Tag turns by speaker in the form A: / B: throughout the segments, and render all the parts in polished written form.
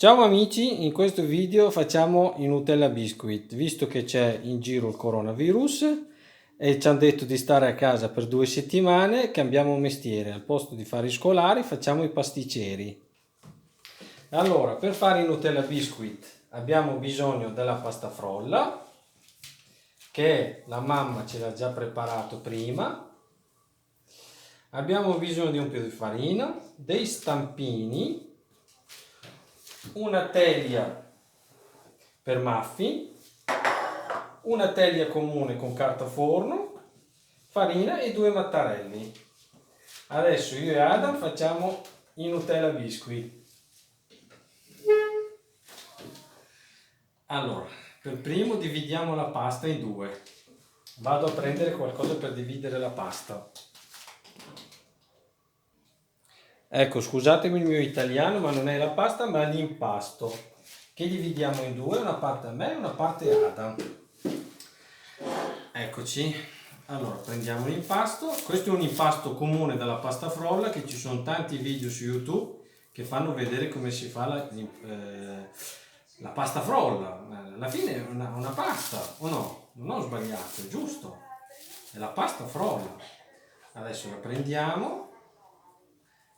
A: Ciao amici, in questo video facciamo i Nutella Biscuit, visto che c'è in giro il coronavirus e ci hanno detto di stare a casa per 2 settimane, cambiamo mestiere, al posto di fare i scolari facciamo i pasticceri. Allora, per fare i Nutella Biscuit abbiamo bisogno della pasta frolla, che la mamma ce l'ha già preparato prima. Abbiamo bisogno di un po' di farina, dei stampini, una teglia per muffin, una teglia comune con carta forno, farina e 2 mattarelli. Adesso io e Adam facciamo i Nutella biscuit. Allora, per primo dividiamo la pasta in due. Vado a prendere qualcosa per dividere la pasta. Ecco, scusatemi il mio italiano, ma non è la pasta, ma l'impasto, che dividiamo in due, una parte a me e una parte a Adam. Eccoci. Allora, prendiamo l'impasto. Questo è un impasto comune della pasta frolla, che ci sono tanti video su YouTube che fanno vedere come si fa la pasta frolla. Alla fine è una pasta, o no? Non ho sbagliato, è giusto. È la pasta frolla. Adesso la prendiamo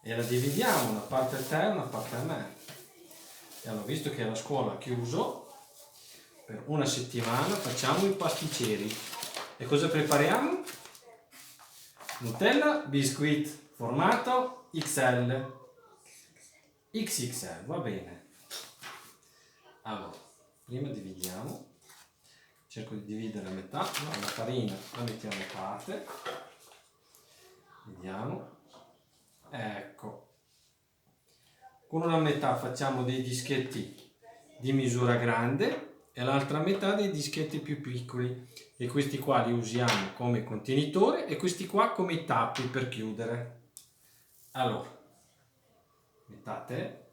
A: e la dividiamo, una parte a te e una parte a me. E allora, visto che la scuola ha chiuso, per una settimana facciamo i pasticceri. E cosa prepariamo? Nutella biscuit formato XL. XXL, va bene. Allora, prima dividiamo. Cerco di dividere a metà. No, la farina la mettiamo a parte. Vediamo. Ecco. Con una metà facciamo dei dischetti di misura grande e l'altra metà dei dischetti più piccoli, e questi qua li usiamo come contenitore e questi qua come i tappi per chiudere. Allora, metà te,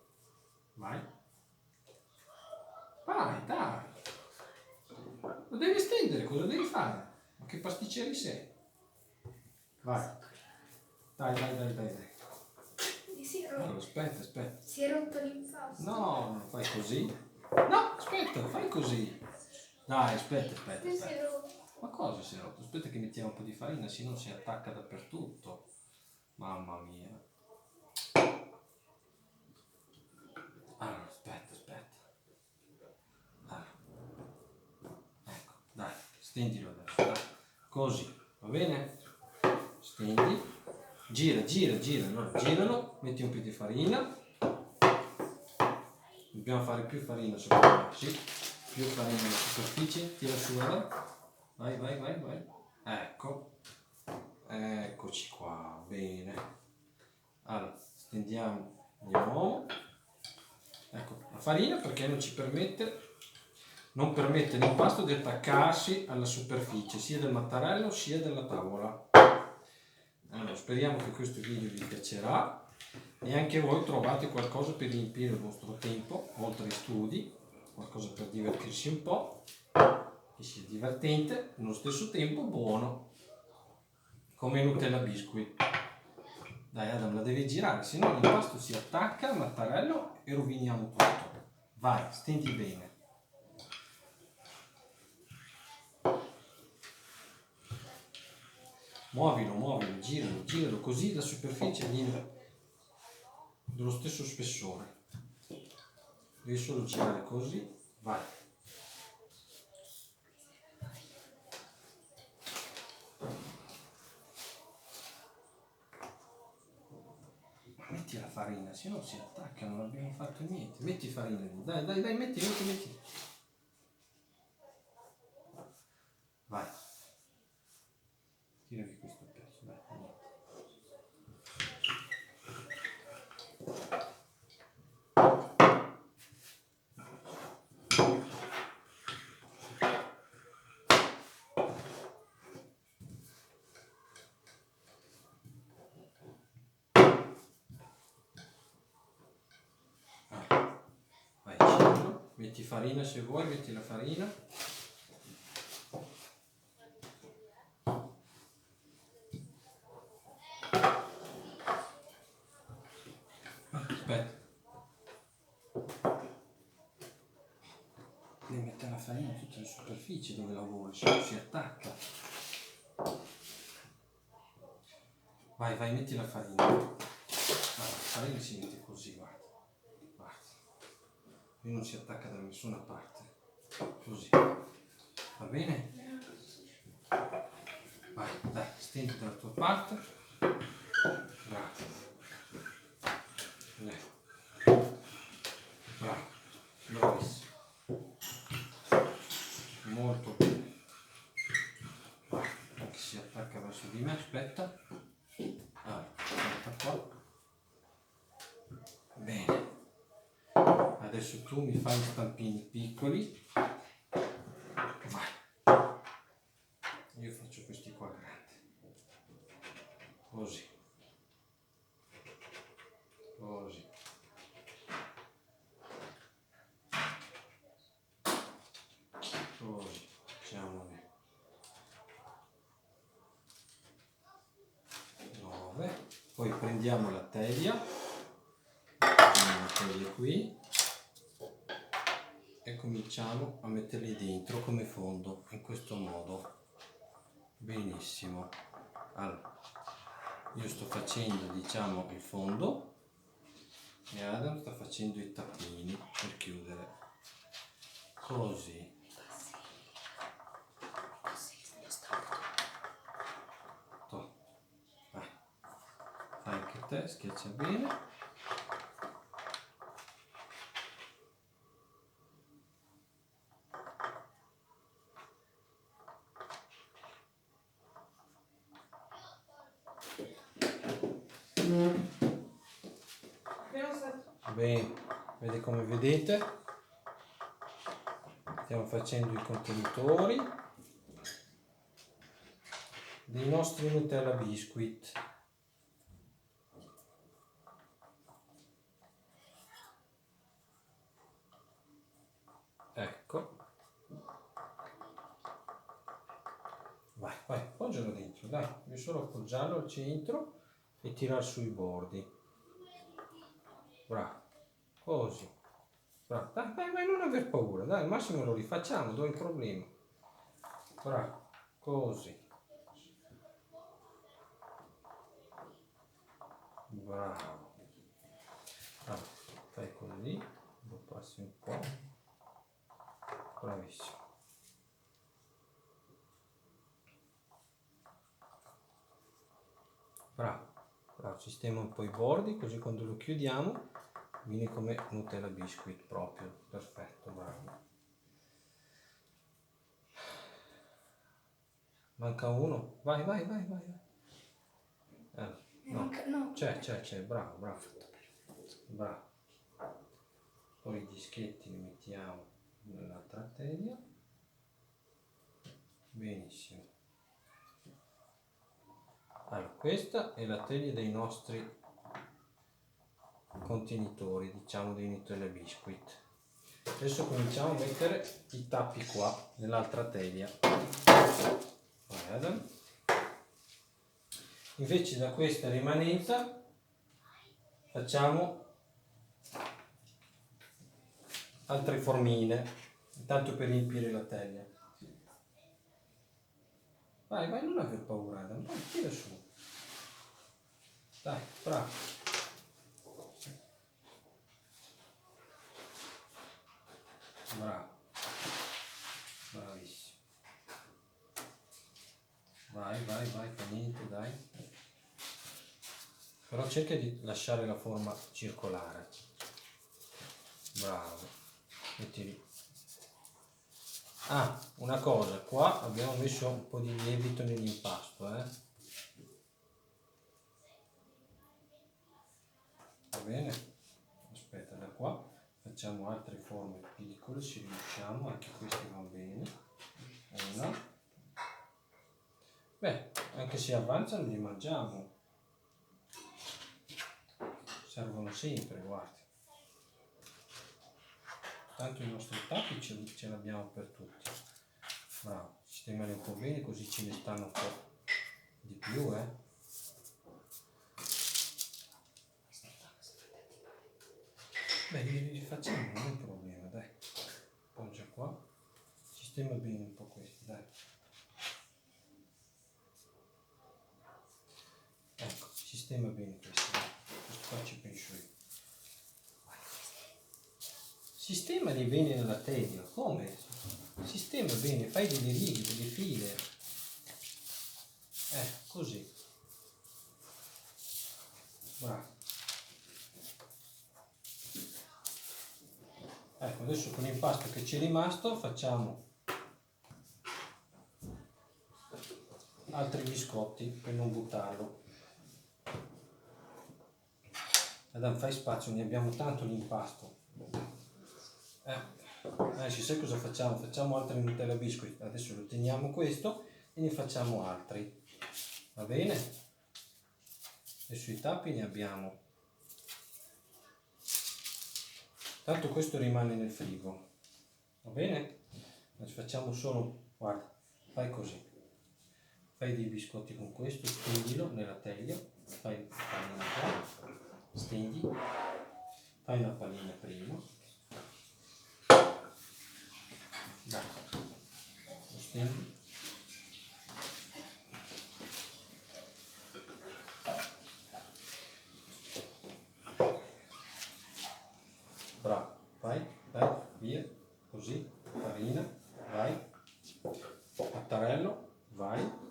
A: vai, vai, dai, lo devi stendere, cosa devi fare? Ma che pasticceri sei? Vai, dai. Allora, aspetta.
B: Si è rotto l'impasto.
A: No, non fai così. No, aspetta, fai così. Dai, aspetta.
B: Si è rotto.
A: Ma cosa si è rotto? Aspetta che mettiamo un po' di farina, se no si attacca dappertutto. Mamma mia. Allora, aspetta. Allora. Ecco, dai, stendilo adesso, dai. Così, va bene? Stendi. Gira. Allora, giralo, metti un po' di farina. Dobbiamo fare più farina sopra, sì, più farina nella superficie, tira su, vai. Ecco, eccoci qua, bene. Allora, stendiamo di nuovo. Ecco, la farina perché non permette l'impasto di attaccarsi alla superficie, sia del mattarello sia della tavola. Allora, speriamo che questo video vi piacerà e anche voi trovate qualcosa per riempire il vostro tempo, oltre ai studi, qualcosa per divertirsi un po', che sia divertente, nello stesso tempo buono, come Nutella Biscuit. Dai Adam, la devi girare, se no l'impasto si attacca al mattarello e roviniamo tutto. Vai, stendi bene. Muovilo, giralo, così la superficie viene dello stesso spessore. Devi solo girare così, vai. Metti la farina, se no si attacca, non abbiamo fatto niente. Metti farina lì, dai, metti. Vai. Tira di questo pezzo, dai. Vai, giralo. Metti farina se vuoi, metti la farina. Aspetta. farina in tutte le superfici dove lavori, se no si attacca. Vai, metti la farina. Guarda, la farina si mette così, guarda. Qui non si attacca da nessuna parte. Così. Va bene? Vai, dai, stendi dalla tua parte. Bravo. Bravo. Bravissimo. Molto bene. Vai, anche si attacca verso di me, aspetta. Aspetta qua. Bene. Adesso tu mi fai stampini piccoli. Vai. Io faccio questi qua grandi. Così. Così. Così. Facciamo 9. Poi prendiamo la teglia. Mettiamo la teglia qui. E cominciamo a metterli dentro come fondo, in questo modo. Benissimo. Allora, io sto facendo, diciamo, il fondo e Adam sta facendo i tappini per chiudere. Così. Vai. Fai anche te, schiaccia bene. Bene, vedi come vedete, stiamo facendo i contenitori dei nostri Nutella Biscuit. Ecco, vai, appoggialo dentro, dai, devi solo appoggiarlo al centro e tirare sui bordi. Bravo. Così. Bravo. Dai, non aver paura, dai, al massimo lo rifacciamo, dove è il problema? Bravo. Così. Bravo. Bravo. Fai così, lo passi un po'. Bravissimo. Bravo. Bravo, sistema un po' i bordi, così quando lo chiudiamo viene come Nutella Biscuit proprio. Perfetto, bravo. Manca uno. Vai. No. C'è, bravo. Bravo. Poi i dischetti li mettiamo nell'altra teglia. Benissimo. Allora, questa è la teglia dei nostri contenitori, diciamo dei Nutella Biscuit. Adesso cominciamo a mettere i tappi qua nell'altra teglia. Guarda. Invece da questa rimanenza facciamo altre formine, intanto per riempire la teglia. Vai, non aver paura, Adam, vai, tira su. Dai, bravo. Bravo. Bravissimo. Vai, fa niente, dai. Però cerca di lasciare la forma circolare. Bravo. Metti. Ah, una cosa, qua abbiamo messo un po' di lievito nell'impasto, Va bene? Aspetta, da qua facciamo altre forme piccole, se riusciamo, anche queste vanno bene. Una. Beh, anche se avanzano li mangiamo. Servono sempre, guardi. Tanto i nostri tappi ce l'abbiamo per tutti. Bravo, sistemali un po' bene così ce ne stanno un po' di più, Beh, li facciamo, non è un problema, dai. Appoggia qua. sistema bene un po' questi, dai. Ecco, sistema bene questi, dai. Questo qua ci penso io. Sistemali bene nella teglia, come? Sistema bene, fai delle righe, delle file. Così. Bravo. Ecco, adesso con l'impasto che ci è rimasto facciamo altri biscotti per non buttarlo. Adam, fai spazio, ne abbiamo tanto l'impasto. Ci sai cosa facciamo? Facciamo altri Nutella biscuit. Adesso lo teniamo questo e ne facciamo altri. Va bene? Adesso i tappi ne abbiamo. Tanto questo rimane nel frigo. Va bene? Adesso facciamo solo, guarda, fai così. Fai dei biscotti con questo, stendilo nella teglia, fai una pallina qua, stendi, fai una pallina prima, dai, lo stendi, bravo, vai, via, così, farina, vai, mattarello, vai.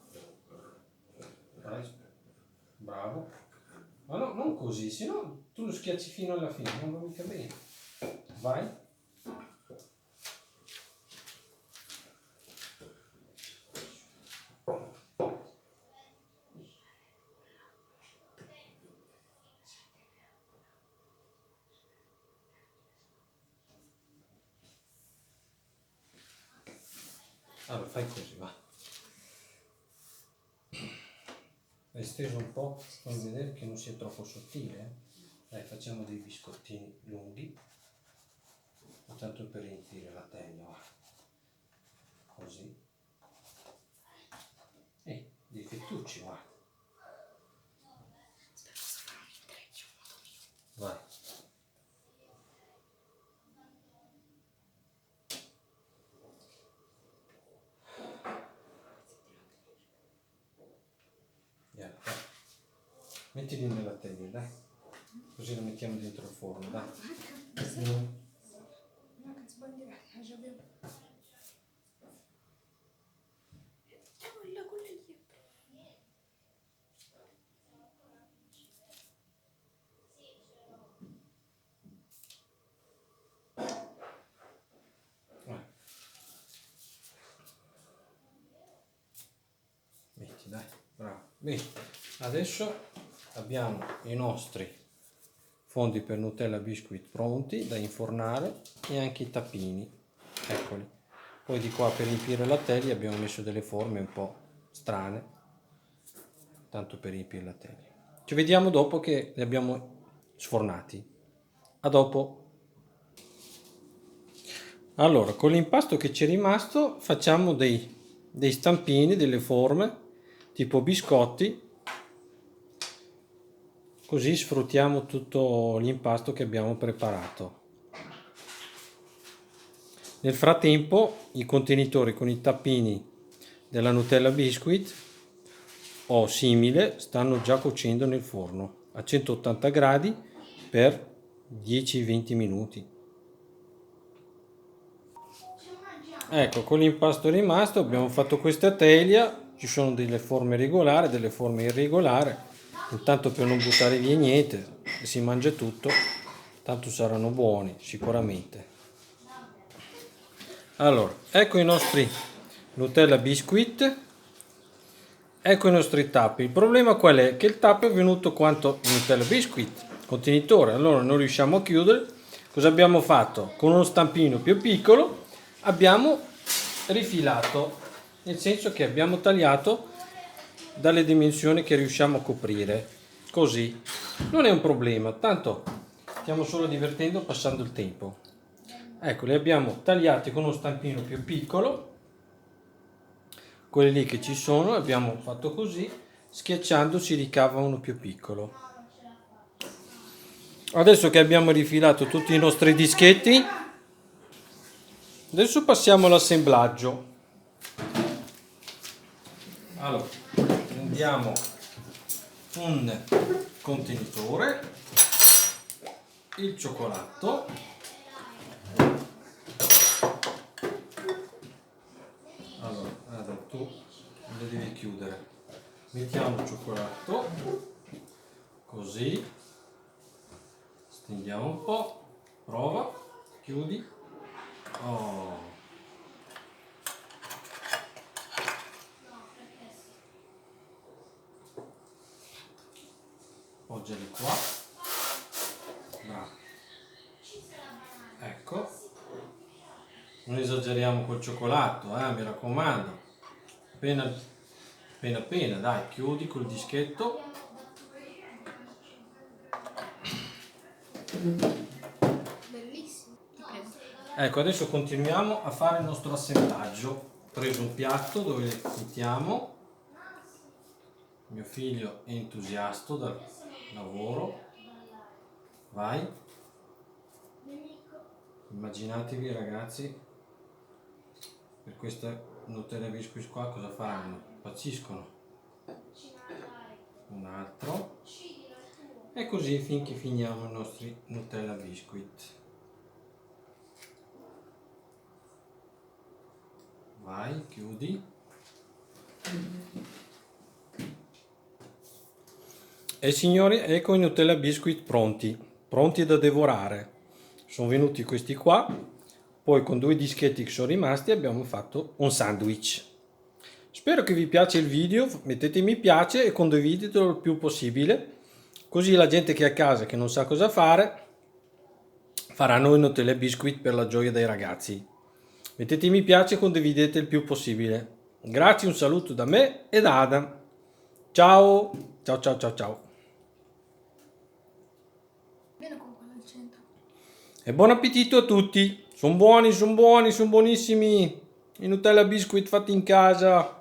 A: Bravo, ma no, non così, se no tu lo schiacci fino alla fine, non va mica bene. Vai. Allora fai così, va. Hai steso un po', fammi vedere che non sia troppo sottile. Dai, facciamo dei biscottini lunghi, tanto per riempire la teglia, va. Così. Dei fettucci, va. Vai. Mettili nella teglia, dai. Così lo mettiamo dentro il forno, dai. Metti, dai, bravo. Bene, adesso abbiamo i nostri fondi per Nutella biscuit pronti da infornare e anche i tappini, eccoli. Poi di qua per riempire la teglia abbiamo messo delle forme un po' strane, tanto per riempire la teglia. Ci vediamo dopo che li abbiamo sfornati. A dopo. Allora, con l'impasto che ci è rimasto facciamo dei stampini, delle forme tipo biscotti, così sfruttiamo tutto l'impasto che abbiamo preparato. Nel frattempo i contenitori con i tappini della Nutella biscuit o simile stanno già cuocendo nel forno a 180 gradi per 10-20 minuti. Ecco, con l'impasto rimasto abbiamo fatto questa teglia, ci sono delle forme regolari, delle forme irregolari, intanto per non buttare via niente, si mangia tutto, tanto saranno buoni sicuramente. Allora, ecco i nostri Nutella biscuit, ecco i nostri tappi. Il problema qual è? Che il tappo è venuto quanto il Nutella biscuit, contenitore, allora non riusciamo a chiudere. Cosa abbiamo fatto? Con uno stampino più piccolo abbiamo rifilato, nel senso che abbiamo tagliato dalle dimensioni che riusciamo a coprire, così non è un problema, tanto stiamo solo divertendo passando il tempo. Ecco, li abbiamo tagliati con uno stampino più piccolo, quelli lì che ci sono, abbiamo fatto così, schiacciando si ricava uno più piccolo. Adesso che abbiamo rifilato tutti i nostri dischetti, Adesso passiamo all'assemblaggio. Allora, prendiamo un contenitore, il cioccolato, allora tu lo devi chiudere, mettiamo il cioccolato così, stendiamo un po', prova, chiudi, oh. Appoggiali qua, bravo, ecco, non esageriamo col cioccolato, mi raccomando, appena appena, dai, chiudi col dischetto,
B: Bellissimo, ti prego.
A: ecco, adesso continuiamo a fare il nostro assemblaggio. Ho preso un piatto dove le mettiamo, mio figlio è entusiasta dal lavoro, vai, immaginatevi ragazzi, per questa Nutella Biscuit qua cosa faranno? Impazziscono. Un altro, e così finché finiamo i nostri Nutella Biscuit. Vai, chiudi. E signori, ecco i Nutella Biscuit pronti da devorare. Sono venuti questi qua, poi con 2 dischetti che sono rimasti abbiamo fatto un sandwich. Spero che vi piace il video, mettete mi piace e condividetelo il più possibile, così la gente che è a casa che non sa cosa fare faranno i Nutella Biscuit per la gioia dei ragazzi. Mettete mi piace e condividete il più possibile. Grazie, un saluto da me e da Adam. Ciao, ciao ciao ciao ciao.
B: Bene con quello al centro.
A: E buon appetito a tutti. Sono buoni, sono buoni, sono buonissimi. I Nutella Biscuit fatti in casa.